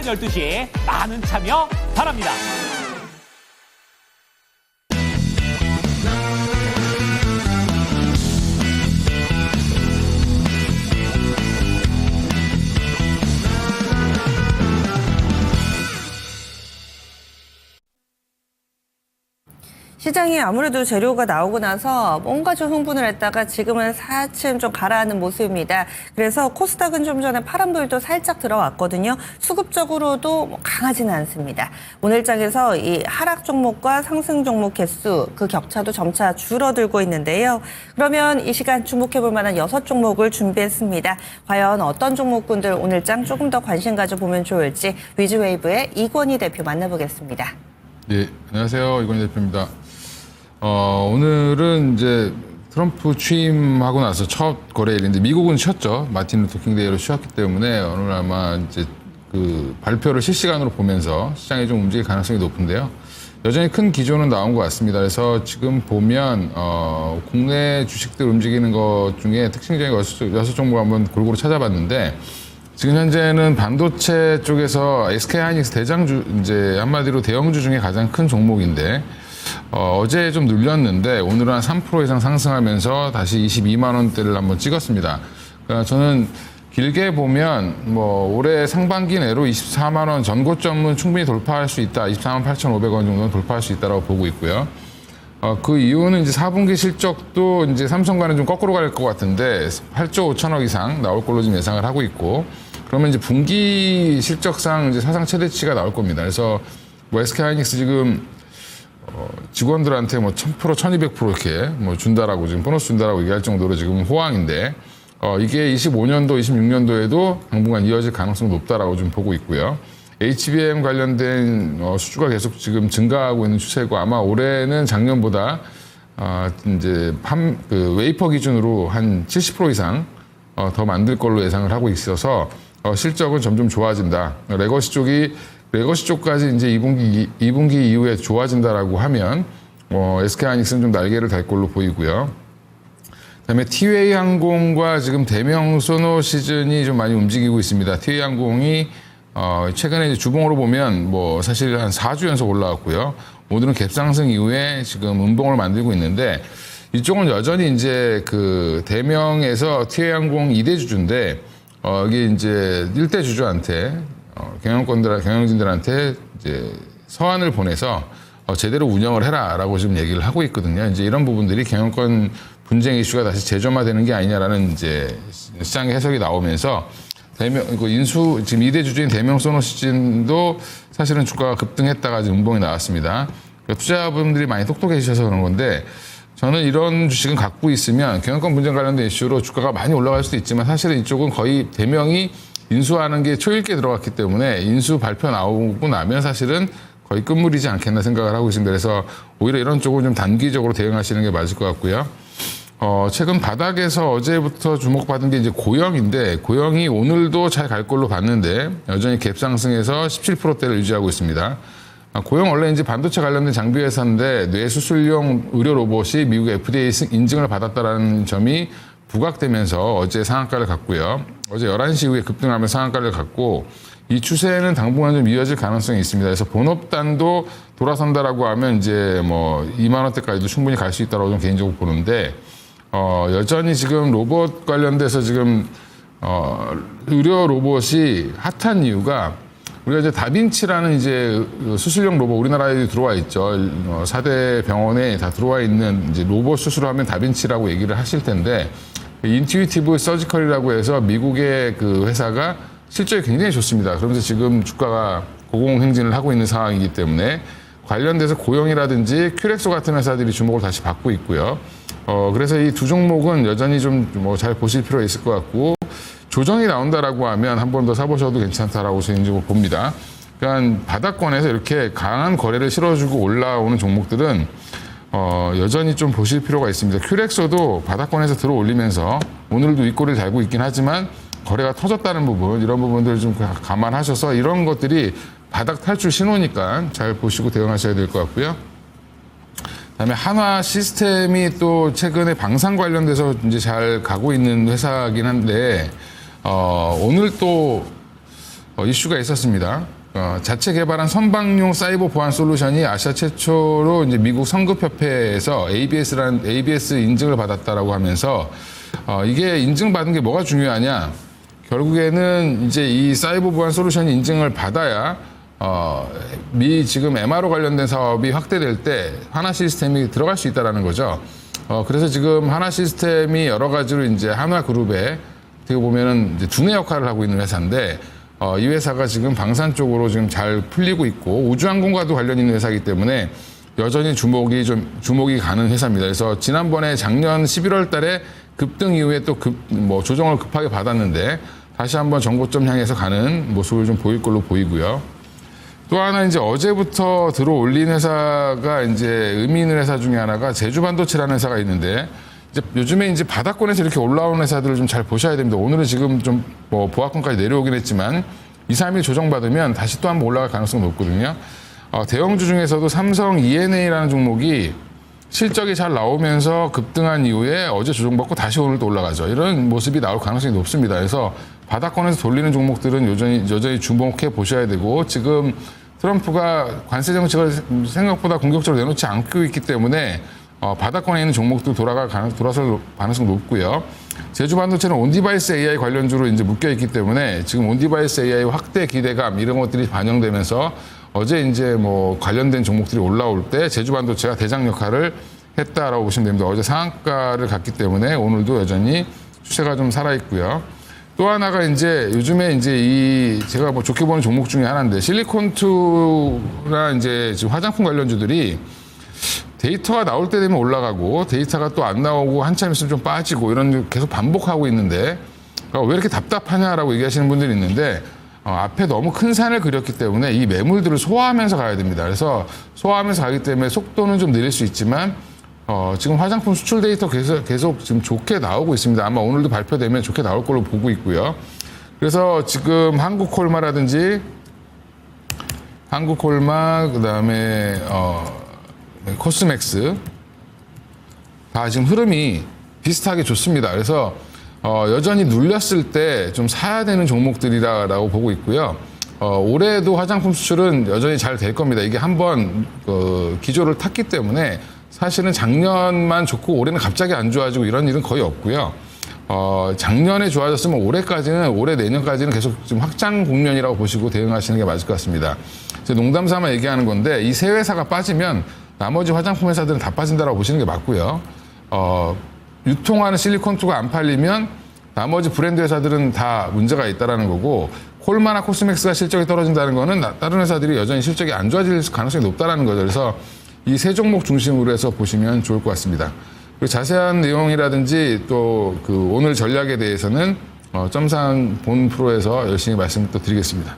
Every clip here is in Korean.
12시 많은 참여 바랍니다. 시장이 아무래도 재료가 나오고 나서 뭔가 좀 흥분을 했다가 지금은 차츰 좀 가라앉는 모습입니다. 그래서 코스닥은 좀 전에 파란불도 살짝 들어왔거든요. 수급적으로도 강하지는 않습니다. 오늘 장에서 이 하락 종목과 상승 종목 개수 그 격차도 점차 줄어들고 있는데요. 그러면 이 시간 주목해볼 만한 6종목을 준비했습니다. 과연 어떤 종목군들 오늘 장 조금 더 관심 가져보면 좋을지 위즈웨이브의 이권희 대표 만나보겠습니다. 네, 안녕하세요. 이권희 대표입니다. 오늘은 이제 트럼프 취임하고 나서 첫 거래일인데 미국은 쉬었죠. 마틴 루터 킹 데이로 쉬었기 때문에 오늘 아마 이제 그 발표를 실시간으로 보면서 시장이 좀 움직일 가능성이 높은데요. 여전히 큰 기조는 나온 것 같습니다. 그래서 지금 보면 국내 주식들 움직이는 것 중에 특징적인 6종목 한번 골고루 찾아봤는데 지금 현재는 반도체 쪽에서 SK하이닉스 대장주, 이제 한마디로 대형주 중에 가장 큰 종목인데, 어제 좀 눌렸는데, 오늘은 한 3% 이상 상승하면서 다시 22만 원대를 한번 찍었습니다. 그러니까 저는 길게 보면, 올해 상반기 내로 24만 원 전고점은 충분히 돌파할 수 있다. 24만 8,500원 정도는 돌파할 수 있다고 보고 있고요. 그 이유는 이제 4분기 실적도 이제 삼성과는 좀 거꾸로 갈 것 같은데 8조 5천억 이상 나올 걸로 지금 예상을 하고 있고 그러면 이제 분기 실적상 이제 사상 최대치가 나올 겁니다. 그래서 SK하이닉스 지금 직원들한테 1000%, 1200% 이렇게 준다라고 지금 보너스 준다라고 얘기할 정도로 지금 호황인데 이게 25년도, 26년도에도 당분간 이어질 가능성이 높다라고 좀 보고 있고요. HBM 관련된 수주가 계속 지금 증가하고 있는 추세고 아마 올해는 작년보다 이제 웨이퍼 기준으로 한 70% 이상 더 만들 걸로 예상을 하고 있어서 실적은 점점 좋아진다. 레거시 쪽까지 이제 2분기 이후에 좋아진다라고 하면 SK하이닉스는 좀 날개를 달 걸로 보이고요. 그다음에 티웨이 항공과 지금 대명 소노 시즌이 좀 많이 움직이고 있습니다. 티웨이 항공이 최근에 이제 주봉으로 보면 사실 한 4주 연속 올라왔고요. 오늘은 갭상승 이후에 지금 음봉을 만들고 있는데 이쪽은 여전히 이제 그 대명에서 티웨이 항공 2대 주주인데 여기 이제 1대 주주한테 경영진들한테 이제 서한을 보내서 제대로 운영을 해라라고 지금 얘기를 하고 있거든요. 이제 이런 부분들이 경영권 분쟁 이슈가 다시 재점화되는 게 아니냐라는 이제 시장의 해석이 나오면서 지금 2대 주주인 대명 소노시즌도 사실은 주가가 급등했다가 지금 음봉이 나왔습니다. 그러니까 투자분들이 많이 똑똑해지셔서 그런 건데 저는 이런 주식은 갖고 있으면 경영권 분쟁 관련된 이슈로 주가가 많이 올라갈 수도 있지만 사실은 이쪽은 거의 대명이 인수하는 게 초읽게 들어갔기 때문에 인수 발표 나오고 나면 사실은 거의 끝물이지 않겠나 생각을 하고 있습니다. 그래서 오히려 이런 쪽은 좀 단기적으로 대응하시는 게 맞을 것 같고요. 최근 바닥에서 어제부터 주목받은 게 이제 고영인데 고영이 오늘도 잘 갈 걸로 봤는데 여전히 갭상승해서 17%대를 유지하고 있습니다. 고영 원래 이제 반도체 관련된 장비 회사인데 뇌수술용 의료 로봇이 미국 FDA 인증을 받았다라는 점이 부각되면서 어제 상한가를 갔고요. 어제 11시 이후에 급등하면서 상한가를 갔고 이 추세는 당분간 좀 이어질 가능성이 있습니다. 그래서 본업단도 돌아선다라고 하면 이제 2만 원대까지도 충분히 갈 수 있다고 좀 개인적으로 보는데 여전히 지금 로봇 관련돼서 지금 의료 로봇이 핫한 이유가 우리가 이제 다빈치라는 이제 수술용 로봇 우리나라에 들어와 있죠. 4대 병원에 다 들어와 있는 이제 로봇 수술하면 다빈치라고 얘기를 하실 텐데 인투이티브 서지컬이라고 해서 미국의 그 회사가 실적이 굉장히 좋습니다. 그러면서 지금 주가가 고공행진을 하고 있는 상황이기 때문에 관련돼서 고영이라든지 큐렉소 같은 회사들이 주목을 다시 받고 있고요. 그래서 이 두 종목은 여전히 좀 잘 보실 필요가 있을 것 같고 조정이 나온다라고 하면 한 번 더 사보셔도 괜찮다라고 개인적으로 봅니다. 그러니까 바닥권에서 이렇게 강한 거래를 실어주고 올라오는 종목들은 여전히 좀 보실 필요가 있습니다. 큐렉소도 바닥권에서 들어 올리면서 오늘도 윗꼬리를 달고 있긴 하지만 거래가 터졌다는 부분, 이런 부분들을 좀 감안하셔서 이런 것들이 바닥 탈출 신호니까 잘 보시고 대응하셔야 될 것 같고요. 그다음에 한화 시스템이 또 최근에 방산 관련돼서 이제 잘 가고 있는 회사긴 한데 오늘 또 이슈가 있었습니다. 자체 개발한 선박용 사이버 보안 솔루션이 아시아 최초로 이제 미국 성급협회에서 ABS 인증을 받았다라고 하면서 이게 인증받은 게 뭐가 중요하냐? 결국에는 이제 이 사이버 보안 솔루션 인증을 받아야 미 지금 MRO 관련된 사업이 확대될 때 하나 시스템이 들어갈 수 있다라는 거죠. 그래서 지금 하나 시스템이 여러 가지로 이제 한화그룹에 어떻게 보면은 이제 두뇌 역할을 하고 있는 회사인데 이 회사가 지금 방산 쪽으로 지금 잘 풀리고 있고 우주항공과도 관련 있는 회사이기 때문에 여전히 주목이 가는 회사입니다. 그래서 지난번에 작년 11월 달에 급등 이후에 또 조정을 급하게 받았는데 다시 한번 정고점 향해서 가는 모습을 좀 보일 걸로 보이고요. 또 하나 이제 어제부터 들어 올린 회사가 이제 의미 있는 회사 중에 하나가 제주반도체라는 회사가 있는데 이제 요즘에 이제 바닥권에서 이렇게 올라오는 회사들을 좀 잘 보셔야 됩니다. 오늘은 지금 좀 보합권까지 내려오긴 했지만 2, 3일 조정받으면 다시 또 한번 올라갈 가능성이 높거든요. 대형주 중에서도 삼성 E&A라는 종목이 실적이 잘 나오면서 급등한 이후에 어제 조정받고 다시 오늘 또 올라가죠. 이런 모습이 나올 가능성이 높습니다. 그래서 바닥권에서 돌리는 종목들은 여전히 주목해 보셔야 되고 지금 트럼프가 관세 정책을 생각보다 공격적으로 내놓지 않고 있기 때문에 바닥권에 있는 종목도 돌아설 가능성이 높고요. 제주반도체는 온디바이스 AI 관련주로 이제 묶여 있기 때문에 지금 온디바이스 AI 확대 기대감 이런 것들이 반영되면서 어제 이제 관련된 종목들이 올라올 때 제주반도체가 대장 역할을 했다라고 보시면 됩니다. 어제 상한가를 갔기 때문에 오늘도 여전히 추세가 좀 살아 있고요. 또 하나가 이제 요즘에 이제 제가 좋게 보는 종목 중에 하나인데 실리콘투나 이제 지금 화장품 관련주들이 데이터가 나올 때 되면 올라가고 데이터가 또 안 나오고 한참 있으면 좀 빠지고 이런 계속 반복하고 있는데 왜 이렇게 답답하냐라고 얘기하시는 분들이 있는데 앞에 너무 큰 산을 그렸기 때문에 이 매물들을 소화하면서 가야 됩니다. 그래서 소화하면서 가기 때문에 속도는 좀 느릴 수 있지만 지금 화장품 수출 데이터 계속 지금 좋게 나오고 있습니다. 아마 오늘도 발표되면 좋게 나올 걸로 보고 있고요. 그래서 지금 한국콜마라든지 그다음에 코스맥스 다 지금 흐름이 비슷하게 좋습니다. 그래서 여전히 눌렸을 때 좀 사야 되는 종목들이라고 보고 있고요. 올해도 화장품 수출은 여전히 잘 될 겁니다. 이게 한번 기조를 탔기 때문에 사실은 작년만 좋고 올해는 갑자기 안 좋아지고 이런 일은 거의 없고요. 작년에 좋아졌으면 올해 내년까지는 계속 좀 확장 국면이라고 보시고 대응하시는 게 맞을 것 같습니다. 농담 삼아 얘기하는 건데 이 세 회사가 빠지면 나머지 화장품 회사들은 다 빠진다라고 보시는 게 맞고요. 유통하는 실리콘투가 안 팔리면 나머지 브랜드 회사들은 다 문제가 있다라는 거고 콜마나 코스맥스가 실적이 떨어진다는 거는 다른 회사들이 여전히 실적이 안 좋아질 가능성이 높다라는 거죠. 그래서 이 세 종목 중심으로 해서 보시면 좋을 것 같습니다. 그리고 자세한 내용이라든지 또 오늘 전략에 대해서는 점상 본 프로에서 열심히 말씀 또 드리겠습니다.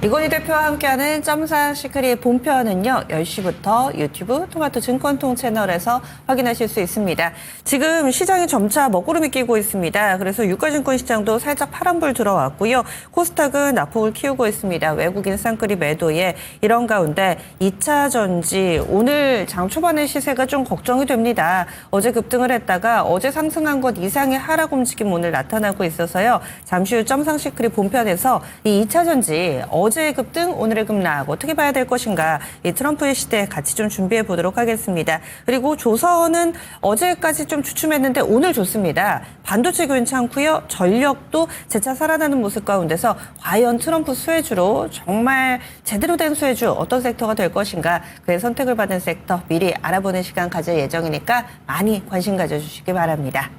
이건희 대표와 함께하는 점상 시크릿 본편은요 10시부터 유튜브 토마토 증권통 채널에서 확인하실 수 있습니다. 지금 시장이 점차 먹구름이 끼고 있습니다. 그래서 유가증권 시장도 살짝 파란불 들어왔고요. 코스닥은 낙폭을 키우고 있습니다. 외국인 쌍끌이 매도에 이런 가운데 2차 전지 오늘 장 초반의 시세가 좀 걱정이 됩니다. 어제 급등을 했다가 어제 상승한 것 이상의 하락 움직임 오늘 나타나고 있어서요. 잠시 후 점상 시크릿 본편에서 이 2차 전지 어제의 급등, 오늘의 급락 어떻게 봐야 될 것인가 이 트럼프의 시대 같이 좀 준비해 보도록 하겠습니다. 그리고 조선은 어제까지 좀 주춤했는데 오늘 좋습니다. 반도체 괜찮고요. 전력도 재차 살아나는 모습 가운데서 과연 트럼프 수혜주로 정말 제대로 된 수혜주 어떤 섹터가 될 것인가 그의 선택을 받은 섹터 미리 알아보는 시간 가질 예정이니까 많이 관심 가져주시기 바랍니다.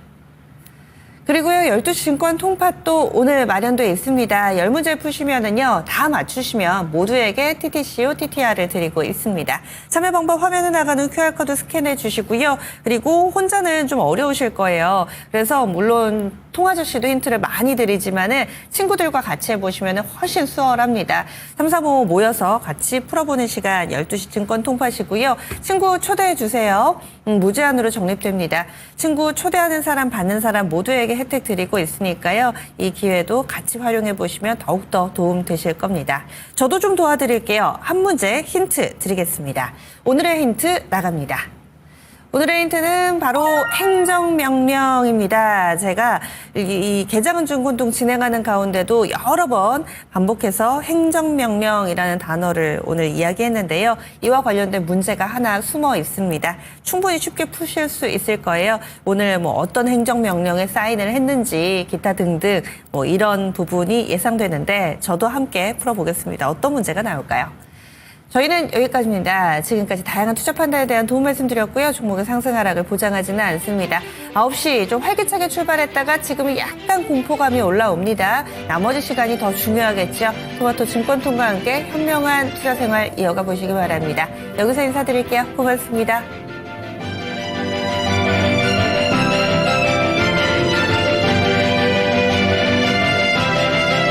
그리고요, 12시 증권 통팟도 오늘 마련되어 있습니다. 10문제 푸시면은요, 다 맞추시면 모두에게 TTCO, TTR을 드리고 있습니다. 참여 방법 화면에 나가는 QR코드 스캔해 주시고요. 그리고 혼자는 좀 어려우실 거예요. 그래서 물론 통아저씨도 힌트를 많이 드리지만은 친구들과 같이 해보시면 훨씬 수월합니다. 3, 4, 5 모여서 같이 풀어보는 시간 12시 증권 통팟이고요. 친구 초대해 주세요. 무제한으로 적립됩니다. 친구 초대하는 사람, 받는 사람 모두에게 혜택 드리고 있으니까요. 이 기회도 같이 활용해 보시면 더욱더 도움 되실 겁니다. 저도 좀 도와드릴게요. 한 문제 힌트 드리겠습니다. 오늘의 힌트 나갑니다. 오늘의 힌트는 바로 행정명령입니다. 제가 이 개장은중운동 진행하는 가운데도 여러 번 반복해서 행정명령이라는 단어를 오늘 이야기했는데요. 이와 관련된 문제가 하나 숨어 있습니다. 충분히 쉽게 푸실 수 있을 거예요. 오늘 어떤 행정명령에 사인을 했는지 기타 등등 이런 부분이 예상되는데 저도 함께 풀어보겠습니다. 어떤 문제가 나올까요? 저희는 여기까지입니다. 지금까지 다양한 투자 판단에 대한 도움 말씀드렸고요. 종목의 상승 하락을 보장하지는 않습니다. 9시 좀 활기차게 출발했다가 지금은 약간 공포감이 올라옵니다. 나머지 시간이 더 중요하겠죠. 토마토 증권통과 함께 현명한 투자 생활 이어가 보시기 바랍니다. 여기서 인사드릴게요. 고맙습니다.